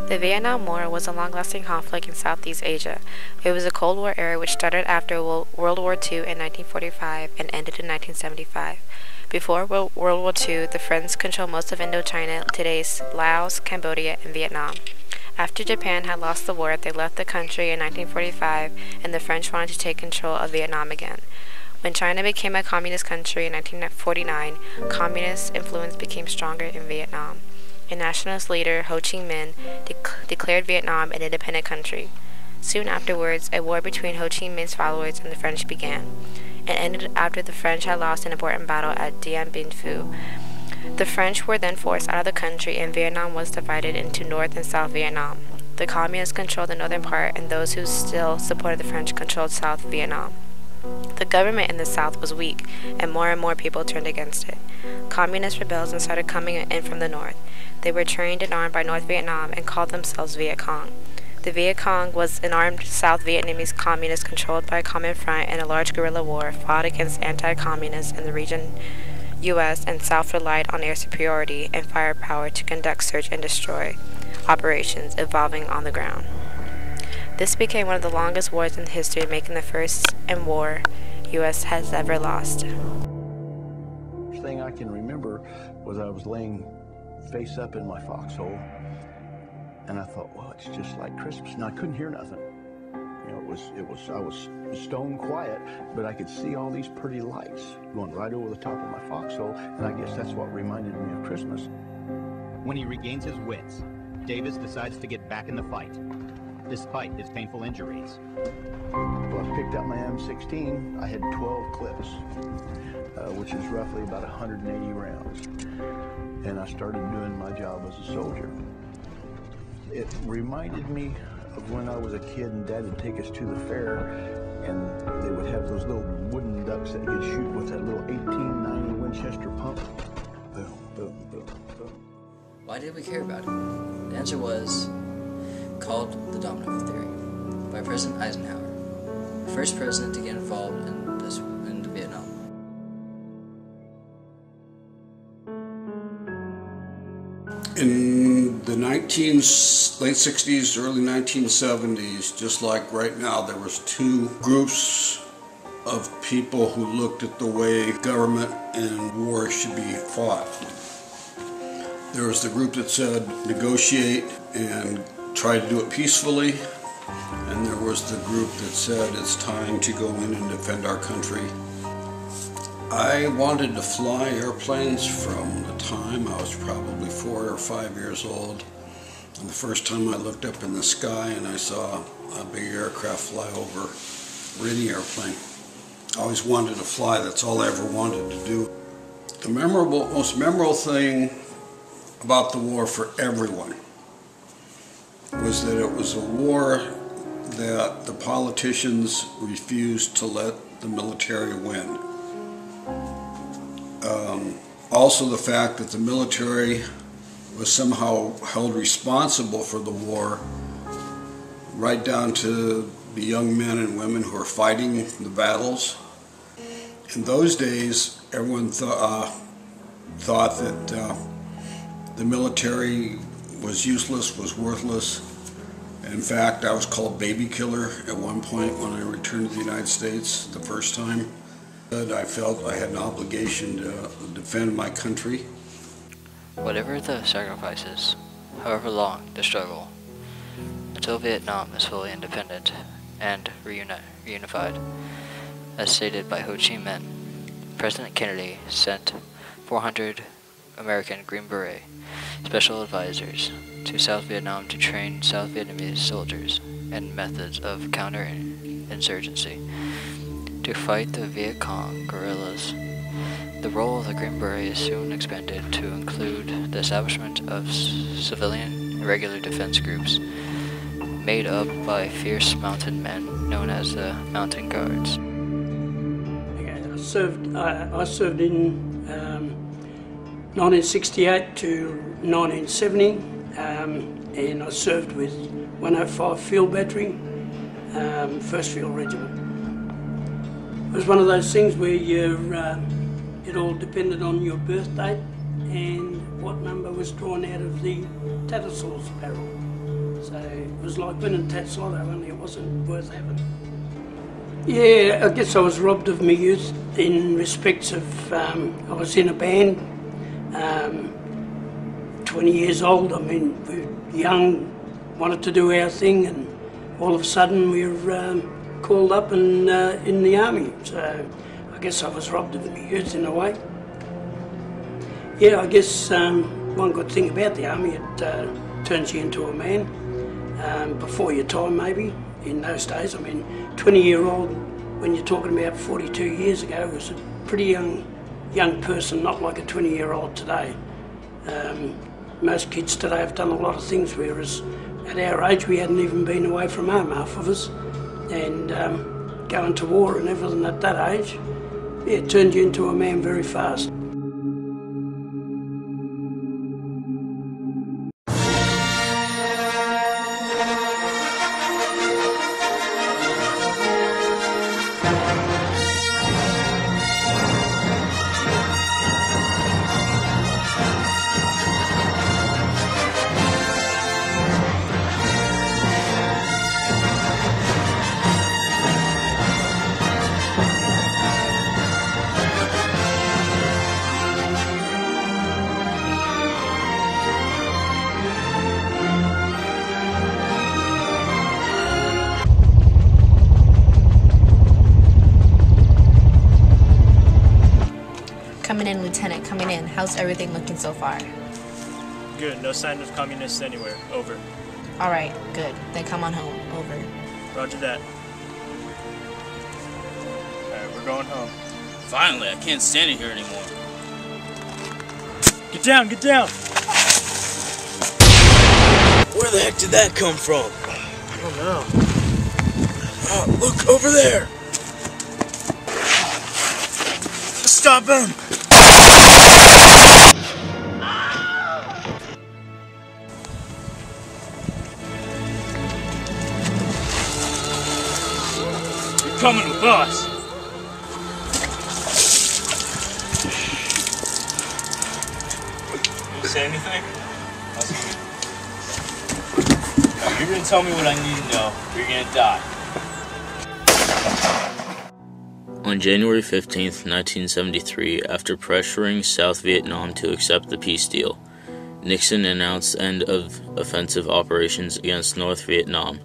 The Vietnam War was a long-lasting conflict in Southeast Asia. It was a Cold War era which started after World War II in 1945 and ended in 1975. Before World War II, the Friends controlled most of Indochina, today's Laos, Cambodia, and Vietnam. After Japan had lost the war, they left the country in 1945, and the French wanted to take control of Vietnam again. When China became a communist country in 1949, communist influence became stronger in Vietnam. A nationalist leader, Ho Chi Minh, declared Vietnam an independent country. Soon afterwards, a war between Ho Chi Minh's followers and the French began. It ended after the French had lost an important battle at Dien Bien Phu. The French were then forced out of the country, and Vietnam was divided into North and South Vietnam. The communists controlled the northern part, and those who still supported the French controlled South Vietnam. The government in the South was weak, and more people turned against it. Communist rebels started coming in from the north. They were trained and armed by North Vietnam and called themselves Viet Cong. The Viet Cong was an armed South Vietnamese communist controlled by a common front, and a large guerrilla war fought against anti-communists in the region. U.S. and South relied on air superiority and firepower to conduct search and destroy operations evolving on the ground. This became one of the longest wars in history, making the first war U.S. has ever lost. First thing I can remember was I was laying face up in my foxhole, and I thought, well, it's just like Christmas. And I couldn't hear nothing. You know, I was stone quiet, but I could see all these pretty lights going right over the top of my foxhole, and I guess that's what reminded me of Christmas. When he regains his wits, Davis decides to get back in the fight, despite his painful injuries. Well, I picked up my M16. I had 12 clips, which is roughly about 180 rounds. And I started doing my job as a soldier. It reminded me of when I was a kid and Dad would take us to the fair, and they would have those little wooden ducks that you could shoot with that little 1890 Winchester pump. Boom, boom, boom, boom. Why did we care about it? The answer was called the Domino Theory by President Eisenhower, the first president to get involved in Vietnam. In the late 60s, early 1970s, just like right now, there was two groups of people who looked at the way government and war should be fought. There was the group that said negotiate and try to do it peacefully, and there was the group that said it's time to go in and defend our country. I wanted to fly airplanes from the time I was probably 4 or 5 years old. And the first time I looked up in the sky and I saw a big aircraft fly over, or any airplane. I always wanted to fly. That's all I ever wanted to do. The most memorable thing about the war for everyone was that it was a war that the politicians refused to let the military win. Also the fact that the military was somehow held responsible for the war, right down to the young men and women who were fighting the battles. In those days, everyone thought that the military was useless, was worthless. In fact, I was called baby killer at one point when I returned to the United States the first time. I felt I had an obligation to defend my country. Whatever the sacrifices, however long the struggle, until Vietnam is fully independent and reunified, as stated by Ho Chi Minh, President Kennedy sent 400 American Green Beret special advisors to South Vietnam to train South Vietnamese soldiers in methods of counterinsurgency to fight the Viet Cong guerrillas. The role of the Green Berets soon expanded to include the establishment of civilian irregular defense groups made up by fierce mountain men known as the Mountain Guards. Okay, I served in 1968 to 1970, and I served with 105 Field Battery, 1st Field Regiment. It was one of those things where it all depended on your birth date and what number was drawn out of the Tattersalls barrel. So it was like winning Tatslotto, only it wasn't worth having. Yeah, I guess I was robbed of my youth in respects of I was in a band, 20 years old. I mean, we were young, wanted to do our thing, and all of a sudden we were called up and in the army. So I guess I was robbed of my youth in a way. Yeah, I guess one good thing about the army, it turns you into a man before your time maybe. In those days, I mean, 20-year-old, when you're talking about 42 years ago, was a pretty young person, not like a 20-year-old today. Most kids today have done a lot of things, whereas at our age we hadn't even been away from home, half of us, and going to war and everything at that age, yeah, it turned you into a man very fast. Coming in, Lieutenant, coming in. How's everything looking so far? Good. No sign of communists anywhere. Over. Alright, good. Then come on home. Over. Roger that. Alright, we're going home. Finally, I can't stand it here anymore. Get down! Get down! Where the heck did that come from? I don't know. Oh, look, over there! Stop him! You're coming with us! You say anything? No, you're gonna tell me what I need to know, or you're gonna die. On January 15th, 1973, after pressuring South Vietnam to accept the peace deal, Nixon announced the end of offensive operations against North Vietnam.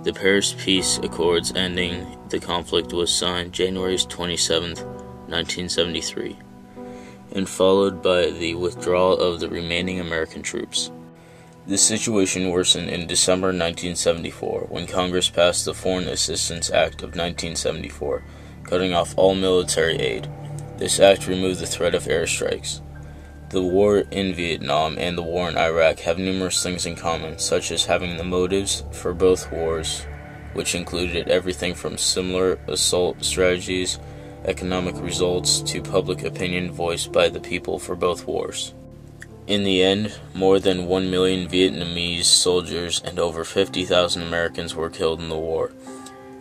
The Paris Peace Accords ending the conflict was signed January 27th, 1973, and followed by the withdrawal of the remaining American troops. This situation worsened in December 1974 when Congress passed the Foreign Assistance Act of 1974, cutting off all military aid. This act removed the threat of airstrikes. The war in Vietnam and the war in Iraq have numerous things in common, such as having the motives for both wars, which included everything from similar assault strategies, economic results, to public opinion voiced by the people for both wars. In the end, more than 1 million Vietnamese soldiers and over 50,000 Americans were killed in the war.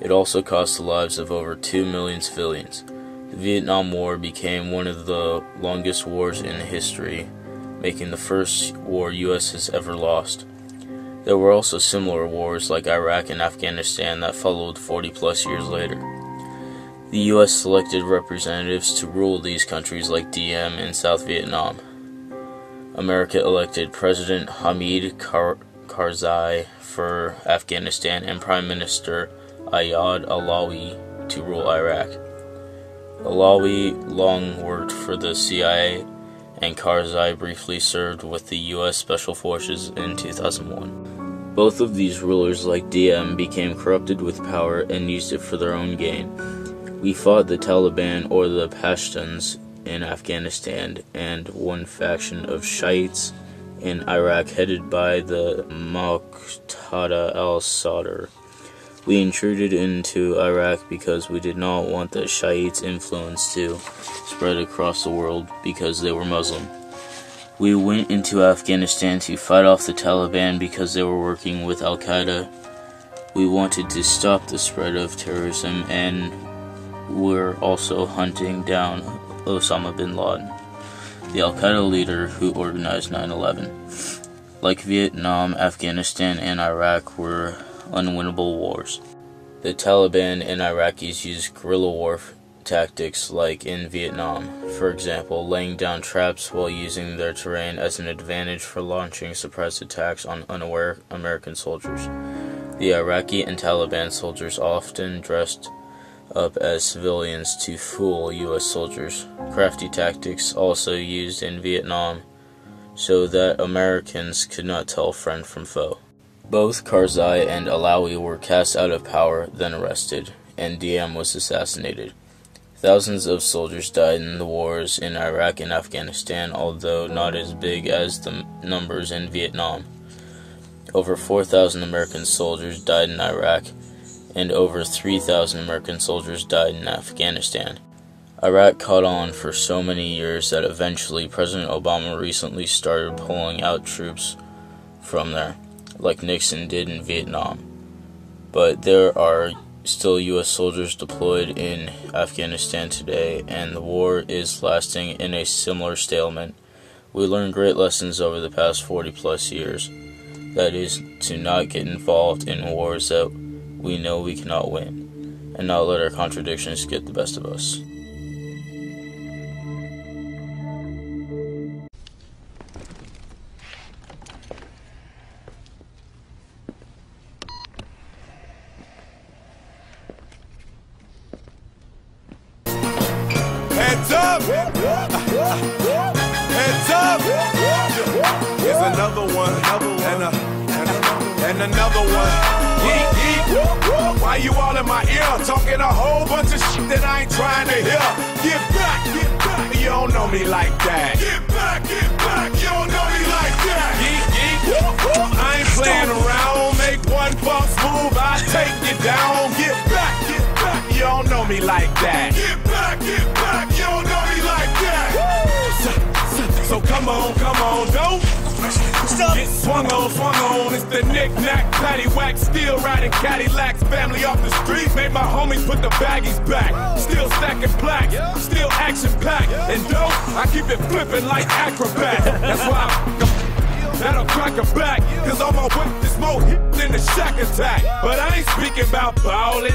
It also cost the lives of over 2 million civilians. The Vietnam War became one of the longest wars in history, making the first war U.S. has ever lost. There were also similar wars like Iraq and Afghanistan that followed 40-plus years later. The U.S. selected representatives to rule these countries like Diem in South Vietnam. America elected President Hamid Karzai for Afghanistan and Prime Minister Ayad Allawi to rule Iraq. Allawi long worked for the CIA, and Karzai briefly served with the U.S. Special Forces in 2001. Both of these rulers, like Diem, became corrupted with power and used it for their own gain. We fought the Taliban, or the Pashtuns, in Afghanistan, and one faction of Shiites in Iraq headed by the Muqtada al-Sadr. We intruded into Iraq because we did not want the Shiites' influence to spread across the world because they were Muslim. We went into Afghanistan to fight off the Taliban because they were working with Al-Qaeda. We wanted to stop the spread of terrorism, and we're also hunting down Osama bin Laden, the Al-Qaeda leader who organized 9/11. Like Vietnam, Afghanistan, and Iraq were unwinnable wars. The Taliban and Iraqis used guerrilla war tactics like in Vietnam, for example, laying down traps while using their terrain as an advantage for launching surprise attacks on unaware American soldiers. The Iraqi and Taliban soldiers often dressed up as civilians to fool U.S. soldiers. Crafty tactics also used in Vietnam so that Americans could not tell friend from foe. Both Karzai and Alawi were cast out of power, then arrested, and Diem was assassinated. Thousands of soldiers died in the wars in Iraq and Afghanistan, although not as big as the numbers in Vietnam. Over 4,000 American soldiers died in Iraq, and over 3,000 American soldiers died in Afghanistan. Iraq caught on for so many years that eventually President Obama recently started pulling out troops from there, like Nixon did in Vietnam. But there are still U.S. soldiers deployed in Afghanistan today, and the war is lasting in a similar stalemate. We learned great lessons over the past 40-plus years. That is, to not get involved in wars that we know we cannot win, and not let our contradictions get the best of us. Heads up! Heads up! Here's another one, and another one. Yeet, yeet. Why you all in my ear talking a whole bunch of shit that I ain't trying to hear? Get back, you don't know me like that. Get back, you don't know me like that. Yeet, yeet. I ain't playing around. Make one false move, I take you down. Get back, you don't know me like that. Get back, you don't know me like that. So come on, don't stop. Get swung on, it's the knick-knack, paddywhack, still riding Cadillacs, family off the street, made my homies put the baggies back, still stacking plaques, still action-packed, and dope, I keep it flipping like acrobat, that's why that'll crack a back, cause on my whip is more hit than the Shack Attack. But I ain't speaking about ballin',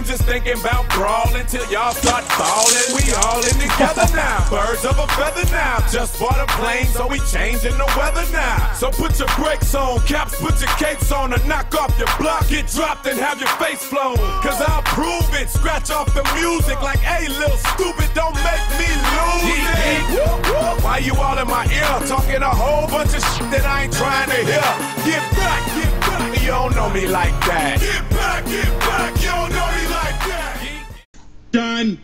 just thinking about brawling till y'all start falling. We all in together now, birds of a feather now. Just bought a plane, so we changing the weather now. So put your brakes on, caps, put your capes on, and knock off your block. Get dropped and have your face flown, cause I'll prove it. Scratch off the music like, hey, little stupid, don't make me lose it. Why you all in my ear talking a whole bunch of shit that I ain't trying to hear? Get back, you don't know me like that. Get back, you don't know me like that. Done.